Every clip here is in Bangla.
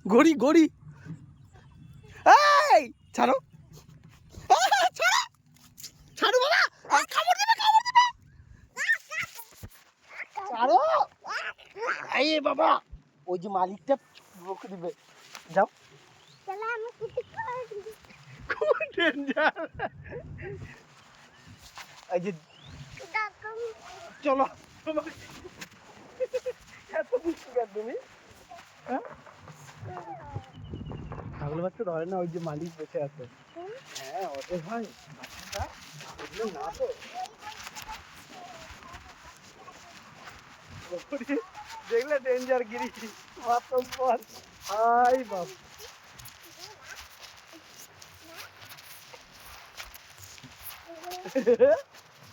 গড়ি গড়ি এই ছাড়ো ছাড়ো ছাড়ো বাবা কামড় দেবে ছাড়ো এই বাবা ওই যে মালিকটা বকে দিবে যাও খুব ডেঞ্জার এই যে চলো এত বুঝতে পার তুমি হ্যাঁ ছাগল বাচ্চা ধরে না ওই যে মালিক বসে আছে হ্যাঁ ওদের ভাই বাচ্চাটা না তো দেখলে ডেঞ্জার গিরি মাতব্বর হাই বাপ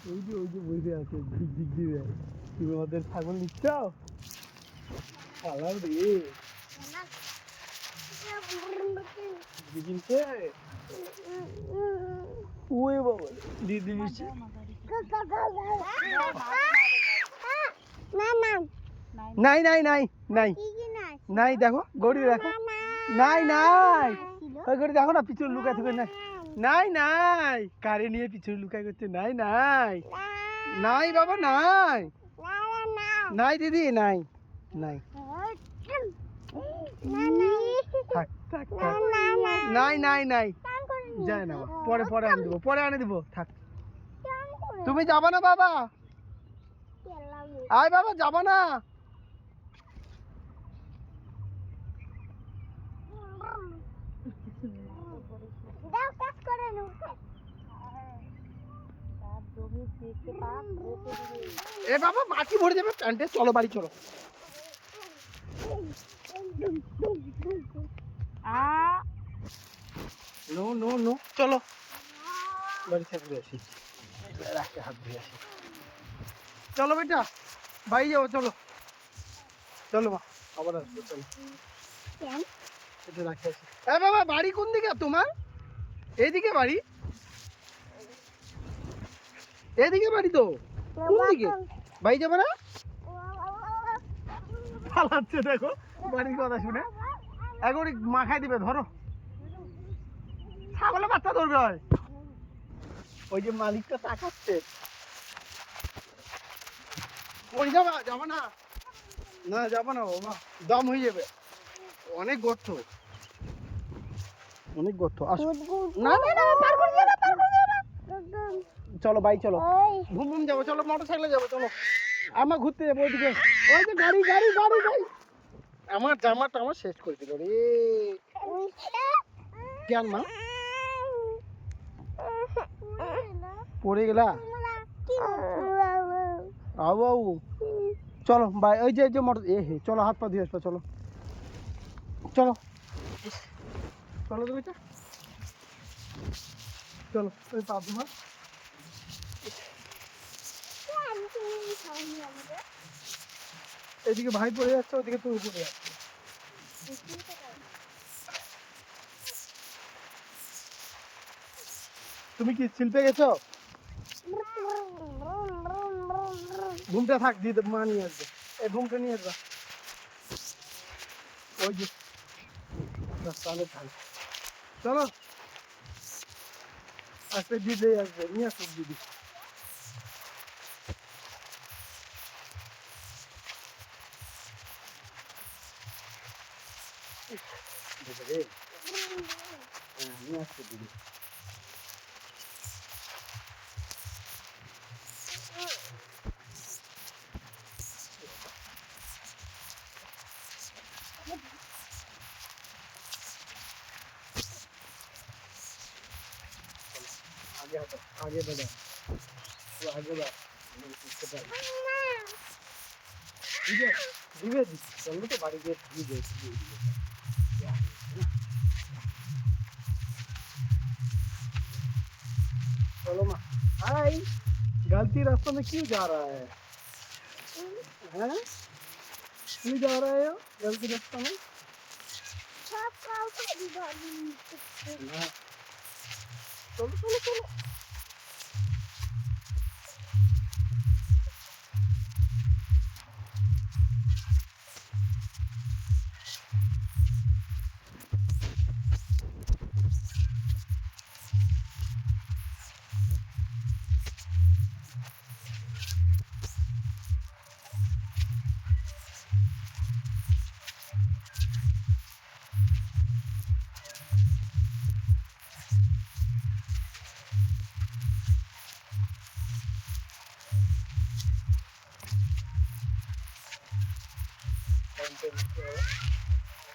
ওই যে বসে আছে ঝিক দিবে তুমি ওদের ছাগল নিচ্ছ পালাও রে দিদিনছে ওই বাবা দিদি নিচ্ছে নাই নাই নাই নাই নাই দেখো গড়ি দেখো নাই নাই ওই গড়ি দেখো না পিছনে লুকাই থাকবে নাই নাই নাই কারে নিয়ে পিছনে লুকাই করছে নাই নাই নাই বাবা নাই নাই দিদি নাই নাই থাক থাক থাক নাই নাই নাই যায় না পরে পরে আনে দেবো পরে আনে দেবো থাক তুমি যাবা না বাবা আয় বাবা যাবা না এ বাবা মাটি ভরে যাবে প্যান্টে চলো বাড়ি চলো নো নো নো চলো বাড়ি থেকে আসি রাখতে হাত ধুয়ে আসি চলো বেটা বাড়ি যাবো চলো চলো মা আবার আসবো চলো এটা রাখতে আসি এ বাবা বাড়ি কোন দিকে তোমার এইদিকে বাড়ি এদিকে বাড়ি তো কোন দিকে বাড়ি যাবে না পালাচ্ছে দেখো বাড়ির কথা শুনে এখন মাখাই দিবে ধরো ছাগলের বাচ্চা ধরবে হয় ওই যে মালিকটা তাকাচ্ছে ওই যাবা যাবো না না যাবো না বাবা দম হয়ে যাবে অনেক গর্ত অনেক গর্ত আসো না না না পার করে যাও না পার করে যাও না চলো বাই চলো ঘুম ঘুম যাবো চলো মোটরসাইকেলে যাবো চলো আমার ঘুরতে যাবো ওইদিকে ওই যে গাড়ি গাড়ি গাড়ি গাড়ি আমার জামাটা আমার শেষ করে দিল রে কেন মা পড়ে গেলা আউ আউ চলো বাই ওই যে মোটর এ হে চলো হাত পা ধুয়ে আসবো চলো চলো চলো তুমি চলো ওই পা ধুমা এদিকে ভাই পড়ে যাচ্ছে ওদিকে তুমি পড়ে যাচ্ছে তুমি কি শিল্পে গেছো ঘুমটা থাক দিদি মা নিয়ে আসবে এই ঘুমটা নিয়ে আসবা ওই যে রাস্তার ধারে চলো আজকে দিদি আসবে নিয়ে আসুক দিদি নিয়ে আসছে দিদি आगे हटो आगे बढ़ो तो आगे बढ़ दिवे दी चलो तो बाड़ी के दिवे चलो माँ हाय गलती रास्ते में क्यों जा रहा है हैं क्यों जा रहा है गलती रास्ते में चलो चलो चलो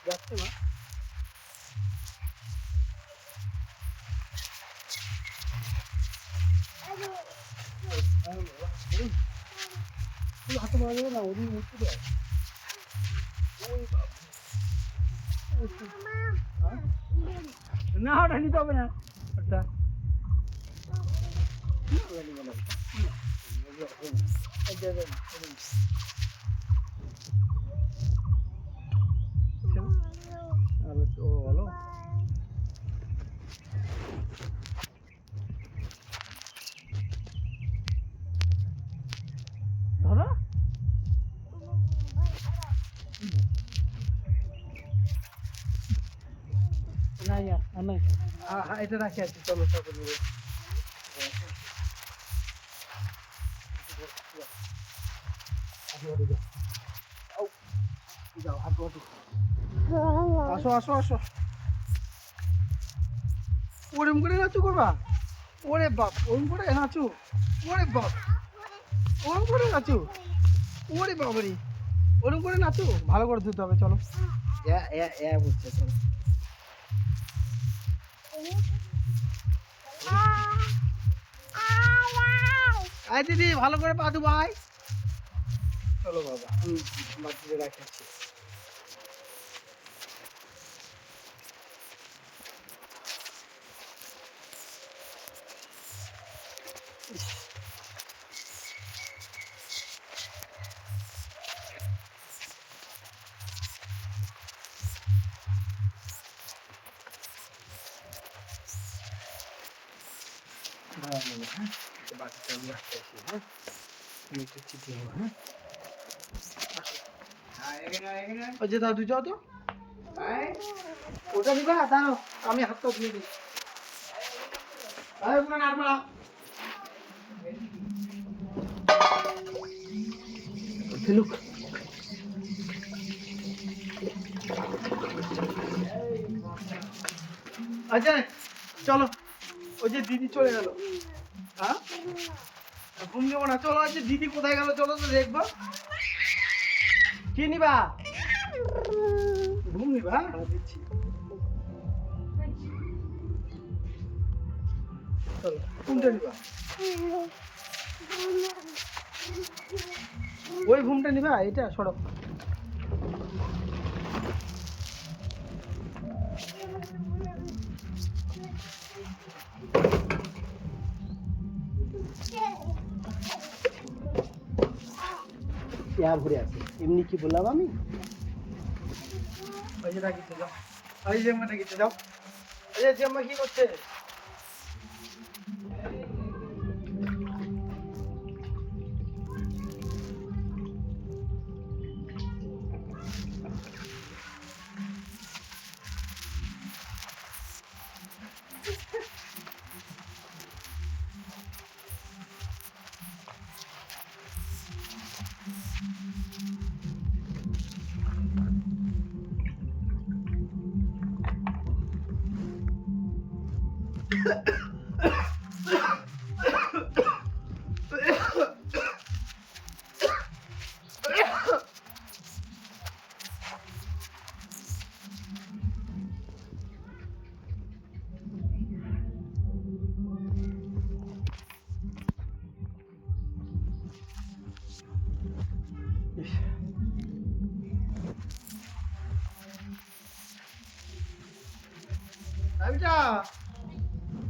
যাচ্ছে না হাতে মারা যাবে না ওদিন উঠতে দেয় না ওটা নিতে হবে না ওটা বলো ধরো না এটা রাখি আছে চলো তারপর আসো আসো আসো ওরম করে নাচু করবা ওরে বাপ ওরম করে নাচু ওরে বাপ ওরম করে নাচু ওরে বাবারি ওরম করে নাচু ভালো করে ধুতে হবে চলো বুঝছে চলো আয় দিদি ভালো করে পা ধু ভাই চলো বাবা বাচ্চাদের রাখাচ্ছি বাচ্চাটা আমি রাখতে আসি হ্যাঁ তুমি একটু চিঠি হবো হ্যাঁ ওই যে দাদু যাও তো ওটা দিবা দাঁড়ো আমি হাতটা ধুয়ে দিই ফেলুক আচ্ছা চলো ওই যে দিদি চলে গেল হ্যাঁ ঘুম দেবো না চলো আজকে দিদি কোথায় গেল চলো তো দেখবো কি নিবা ঘুম নিবা দিচ্ছি চলো কোনটা নিবা ওই ঘুমটা নিবা এটা সরব ভরে আছে এমনি কি বললাম আমি ওই যে রাখিতে যাও ওই যে মা রাখিতে যাও এই যে আম্মা কি করছে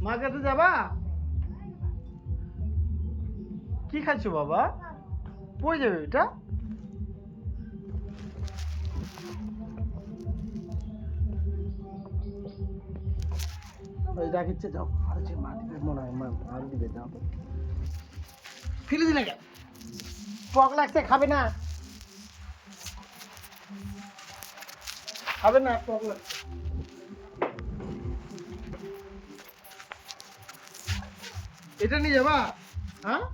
মা কাছে যাবা কি খাচ্ছো বাবা পড়ে যাবে এটা ওই রাখিচ্ছে যাও আর যে মাটিতে মনে হয় আর দিবে যাও ফেলে দিলে কেন পক লাগছে খাবে না পক লাগছে এটা নিয়ে যাবা হ্যাঁ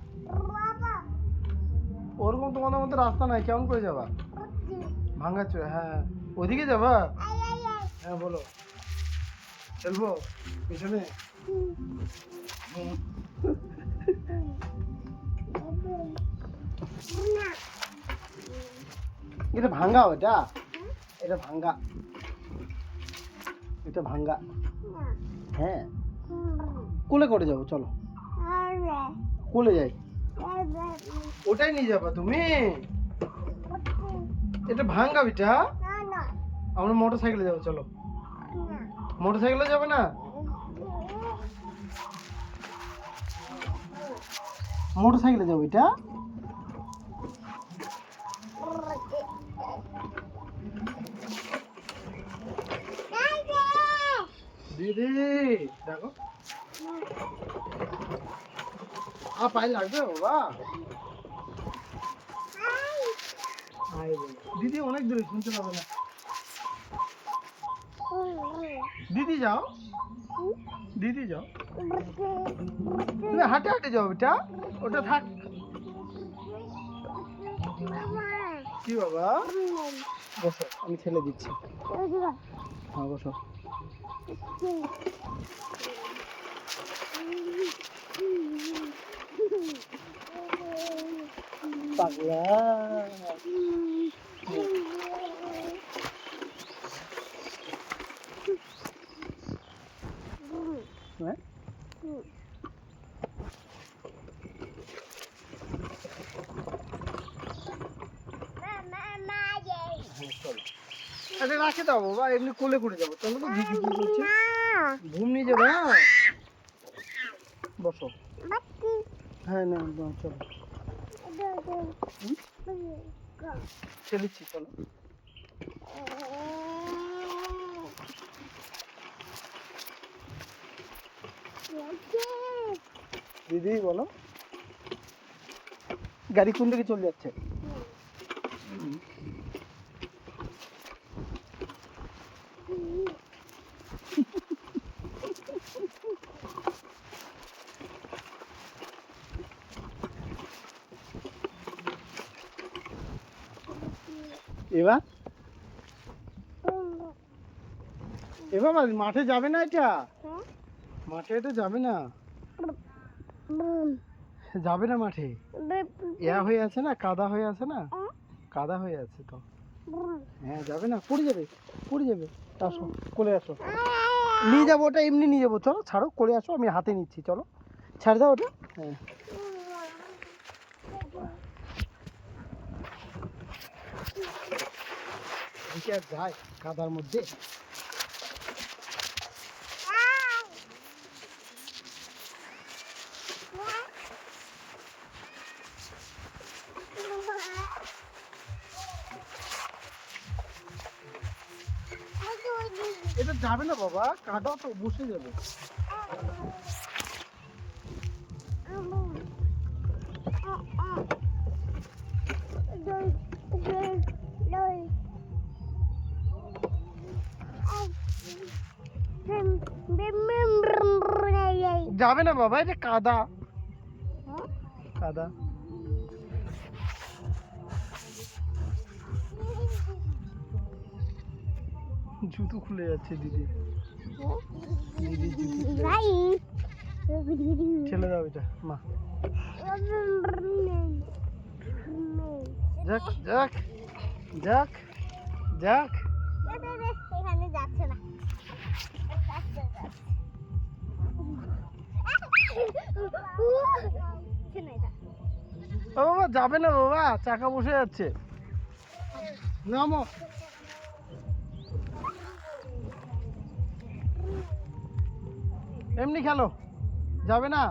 ওরকম তোমাদের মধ্যে রাস্তা নাই কেমন করে যাবা ভাঙ্গাচ্ছ হ্যাঁ ওদিকে যাবা হ্যাঁ বলো চলবো পিছনে এটা ভাঙ্গাও এটা এটা ভাঙ্গা, এটা ভাঙ্গা। হ্যাঁ কোলে করে যাবো, চলো কোলে যাই। ওটাই নিয়ে যাবা তুমি? এটা ভাঙ্গা বেটা, আমরা মোটর সাইকেলে যাবো, চলো। মোটর সাইকেলে যাবে না? মোটর সাইকেলে যাবো এটা। দিদি দেখো পায়ে লাগবে বাবা। দিদি অনেক দূরে, শুনতে পাবে না। দিদি যাও, দিদি যাও, তুমি হাঁটে হাঁটে যাও বেটা, ওটা থাক। কি বাবা? বসো, আমি ছেলে দিচ্ছি। হ্যাঁ বসো। পাগলা আরে রাখে দাও বাবা, এমনি কোলে করে যাবো, চলো তো। দিদি কি বলছে? ঘুম নিয়ে যাবে? হ্যাঁ বসো। হ্যাঁ না চলো, চলেছি চলো। দিদি বলো, গাড়ি কোন দিকে চলে যাচ্ছে? এবার এবার মাঠে যাবে না, এটা মাঠে এটা যাবে না, যাবে না মাঠে। ইয়া হয়ে আছে না, কাদা হয়ে আছে না, কাদা হয়ে আছে তো। হ্যাঁ যাবে না, পড়ে যাবে, পড়ে যাবে। আসো কোলে আসো, নিয়ে যাবো ওটা, এমনি নিয়ে যাবো, চলো ছাড়ো, কোলে আসো, আমি হাতে নিচ্ছি, চলো ছাড় দাও ওটা। হ্যাঁ আর যায় কাদার মধ্যে। এটা যাবে না বাবা, কাদা তো বসে যাবে। যাবে না বাবা, এটা কাদা, কাদা। জুতো খুলে যাচ্ছে দিদি, দিদি ছেলে দাও এটা মা। যাক যাক যাক যাক, এখানে যাচ্ছে না। ও বাবা যাবে না বাবা, চাকা বসে যাচ্ছে, নামো। এমনি খেলো, যাবে না,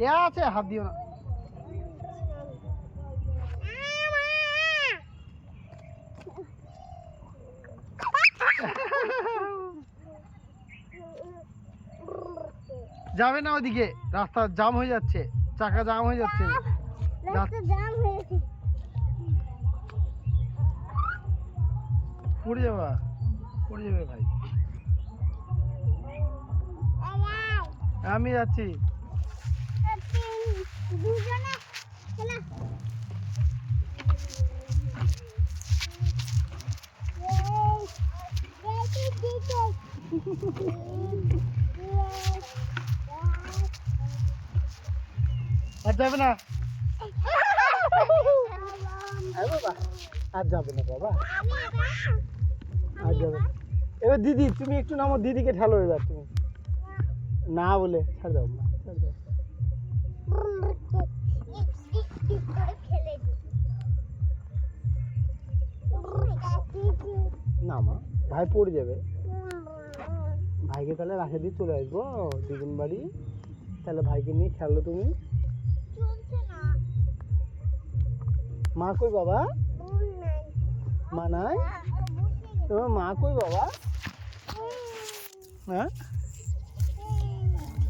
এ আছে, হাত দিও না। যাবে না ওদিকে, রাস্তা জাম হয়ে যাচ্ছে, চাকা জাম হয়ে যাচ্ছে, পড়ে যাবা, পড়ে যাবে ভাই। আমি যাচ্ছি। আর যাবে না, বাবা আর যাবে না বাবা। আর যাবে এবার দিদি তুমি একটু নামো, দিদিকে ঠেলো এবার তুমি না বলে ছাড় দাও না, ছাড় দাও। না মা, ভাই পড়ে যাবে। ভাইকে তাহলে রাখে দিয়ে চলে আসবো দিদিন বাড়ি, তাহলে ভাইকে নিয়ে খেলো তুমি। মা কই বাবা? মা নাই? তোমার মা কই বাবা? হ্যাঁ